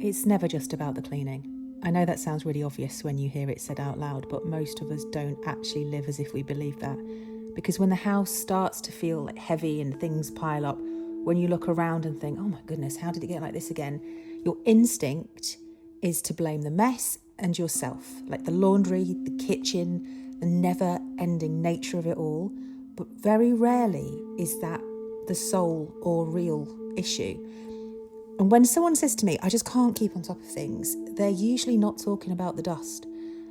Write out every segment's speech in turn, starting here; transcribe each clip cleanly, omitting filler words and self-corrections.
It's never just about the cleaning. I know that sounds really obvious when you hear it said out loud, but most of us don't actually live as if we believe that. Because when the house starts to feel like heavy and things pile up, when you look around and think, oh my goodness, how did it get like this again? Your instinct is to blame the mess and yourself, like the laundry, the kitchen, the never-ending nature of it all. But very rarely is that the sole or real issue. And when someone says to me, I just can't keep on top of things, they're usually not talking about the dust.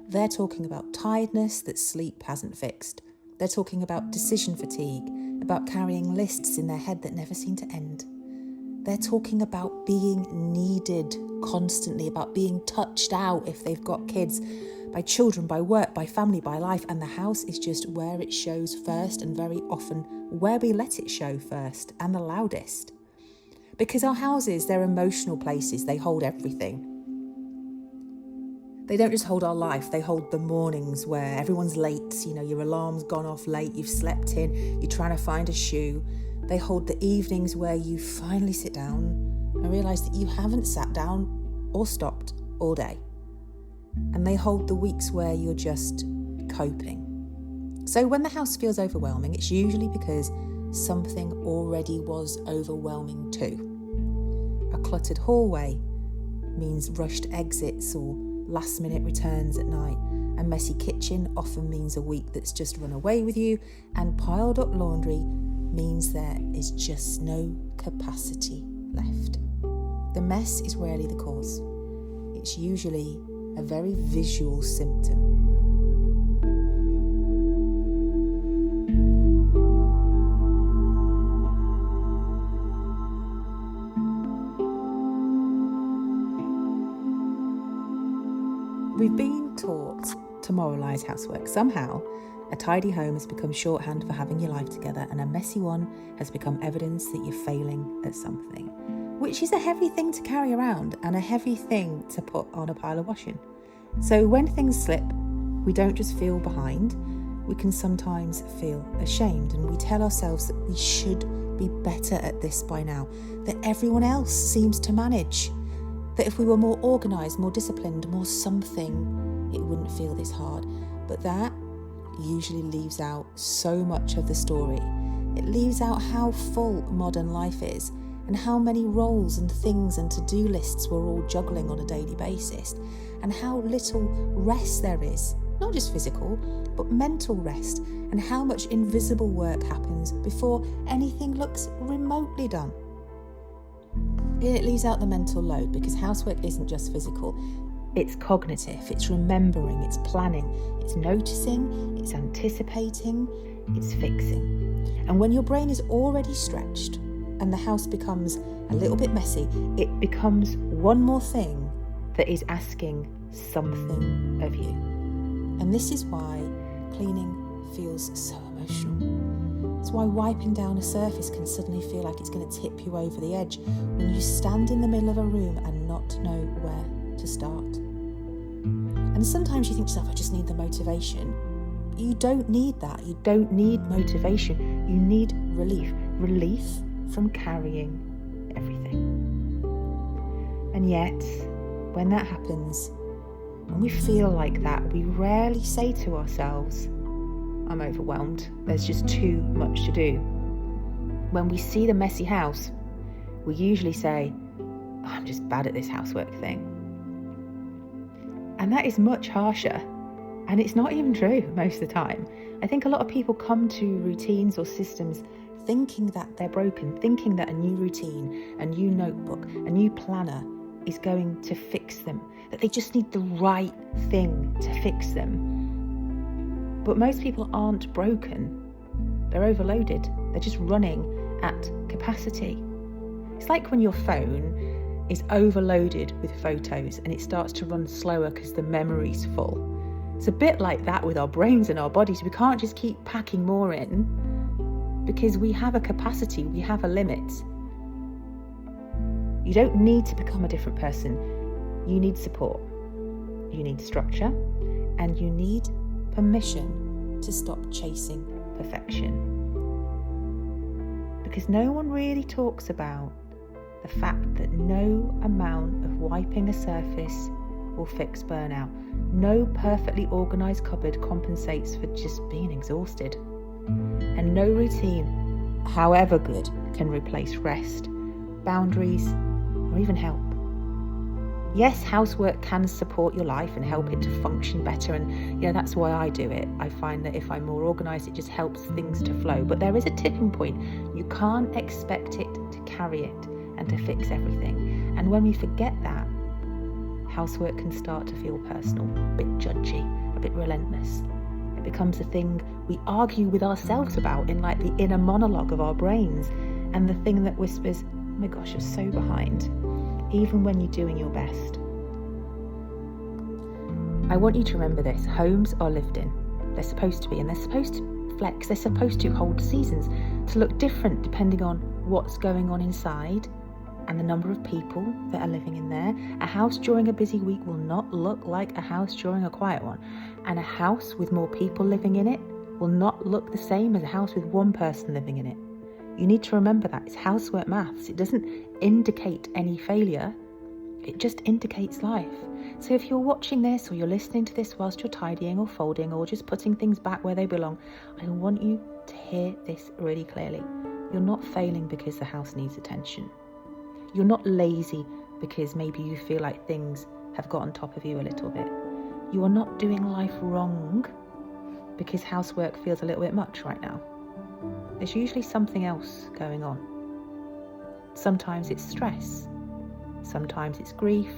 They're talking about tiredness that sleep hasn't fixed. They're talking about decision fatigue, about carrying lists in their head that never seem to end. They're talking about being needed constantly, about being touched out if they've got kids, by children, by work, by family, by life. And the house is just where it shows first, and very often where we let it show first and the loudest. Because our houses, they're emotional places. They hold everything. They don't just hold our life, they hold the mornings where everyone's late, your alarm's gone off late, you've slept in, you're trying to find a shoe. They hold the evenings where you finally sit down and realise that you haven't sat down or stopped all day. And they hold the weeks where you're just coping. So when the house feels overwhelming, it's usually because something already was overwhelming too. A cluttered hallway means rushed exits or last-minute returns at night. A messy kitchen often means a week that's just run away with you, and piled up laundry means there is just no capacity left. The mess is rarely the cause. It's usually a very visual symptom. We've been taught to moralise housework. Somehow, a tidy home has become shorthand for having your life together, and a messy one has become evidence that you're failing at something, which is a heavy thing to carry around and a heavy thing to put on a pile of washing. So when things slip, we don't just feel behind, we can sometimes feel ashamed, and we tell ourselves that we should be better at this by now, that everyone else seems to manage. That if we were more organised, more disciplined, more something, it wouldn't feel this hard. But that usually leaves out so much of the story. It leaves out how full modern life is, and how many roles and things and to-do lists we're all juggling on a daily basis, and how little rest there is, not just physical, but mental rest, and how much invisible work happens before anything looks remotely done. It leaves out the mental load, because housework isn't just physical, it's cognitive, it's remembering, it's planning, it's noticing, it's anticipating, it's fixing. And when your brain is already stretched and the house becomes a little bit messy, it becomes one more thing that is asking something of you. And this is why cleaning feels so emotional. It's why wiping down a surface can suddenly feel like it's going to tip you over the edge when you stand in the middle of a room and not know where to start. And sometimes you think to yourself, I just need the motivation. But you don't need that. You don't need motivation. You need relief. Relief from carrying everything. And yet, when that happens, when we feel like that, we rarely say to ourselves, I'm overwhelmed, there's just too much to do. When we see the messy house, we usually say, I'm just bad at this housework thing. And that is much harsher, and it's not even true most of the time. I think a lot of people come to routines or systems thinking that they're broken, thinking that a new routine, a new notebook, a new planner is going to fix them, that they just need the right thing to fix them. But most people aren't broken, they're overloaded, they're just running at capacity. It's like when your phone is overloaded with photos and it starts to run slower because the memory's full. It's a bit like that with our brains and our bodies. We can't just keep packing more in because we have a capacity, we have a limit. You don't need to become a different person. You need support, you need structure, and you need permission to stop chasing perfection. Because no one really talks about the fact that no amount of wiping a surface will fix burnout. No perfectly organised cupboard compensates for just being exhausted. And no routine, however good, can replace rest, boundaries, or even help. Yes, housework can support your life and help it to function better, and that's why I do it. I find that if I'm more organised, it just helps things to flow. But there is a tipping point. You can't expect it to carry it and to fix everything. And when we forget that, housework can start to feel personal, a bit judgy, a bit relentless. It becomes a thing we argue with ourselves about in like the inner monologue of our brains, and the thing that whispers, oh my gosh, you're so behind, even when you're doing your best. I want you to remember this. Homes are lived in. They're supposed to be, and they're supposed to flex. They're supposed to hold seasons, to look different depending on what's going on inside and the number of people that are living in there. A house during a busy week will not look like a house during a quiet one. And a house with more people living in it will not look the same as a house with one person living in it. You need to remember that. It's housework maths. It doesn't indicate any failure. It just indicates life. So if you're watching this or you're listening to this whilst you're tidying or folding or just putting things back where they belong, I want you to hear this really clearly. You're not failing because the house needs attention. You're not lazy because maybe you feel like things have got on top of you a little bit. You are not doing life wrong because housework feels a little bit much right now. There's usually something else going on. Sometimes it's stress. Sometimes it's grief.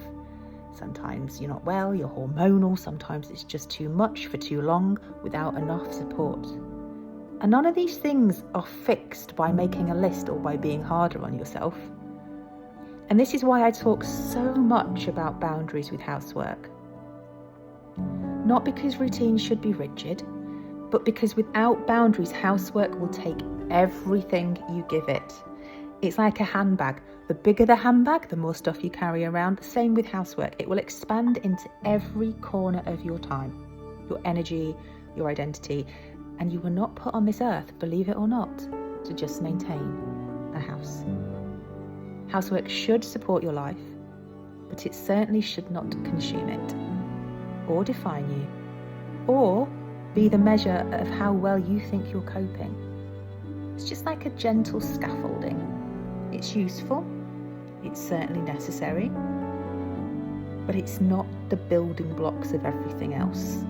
Sometimes you're not well, you're hormonal. Sometimes it's just too much for too long without enough support. And none of these things are fixed by making a list or by being harder on yourself. And this is why I talk so much about boundaries with housework. Not because routines should be rigid, but because without boundaries, housework will take everything you give it. It's like a handbag. The bigger the handbag, the more stuff you carry around. Same with housework. It will expand into every corner of your time, your energy, your identity. And you were not put on this earth, believe it or not, to just maintain a house. Housework should support your life, but it certainly should not consume it, or define you, or be the measure of how well you think you're coping. It's just like a gentle scaffolding. It's useful, it's certainly necessary, but it's not the building blocks of everything else.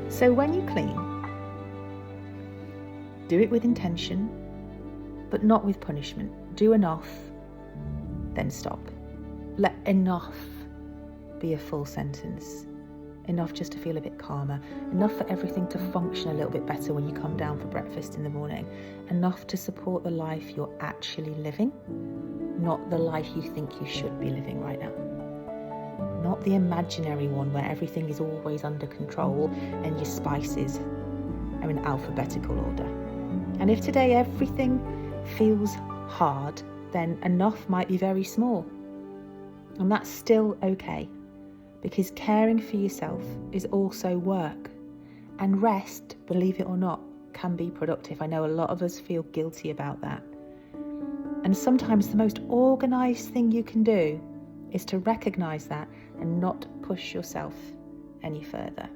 So when you clean, do it with intention, but not with punishment. Do enough, then stop. Let enough be a full sentence. Enough just to feel a bit calmer. Enough for everything to function a little bit better when you come down for breakfast in the morning. Enough to support the life you're actually living, not the life you think you should be living right now. Not the imaginary one where everything is always under control and your spices are in alphabetical order. And if today everything feels hard, then enough might be very small. And that's still okay, because caring for yourself is also work. And rest, believe it or not, can be productive. I know a lot of us feel guilty about that. And sometimes the most organised thing you can do is to recognise that and not push yourself any further.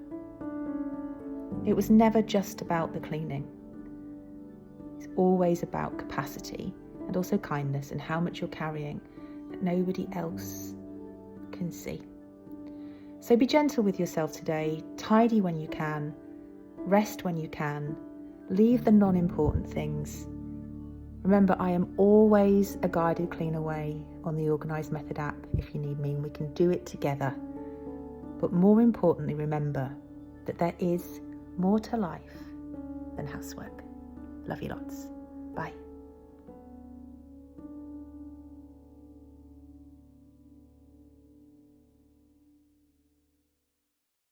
It was never just about the cleaning. It's always about capacity and also kindness and how much you're carrying that nobody else can see. So be gentle with yourself today. Tidy when you can. Rest when you can. Leave the non-important things. Remember, I am always a guided clean away on the Organised Method app if you need me, and we can do it together. But more importantly, remember that there is more to life than housework. Love you lots. Bye.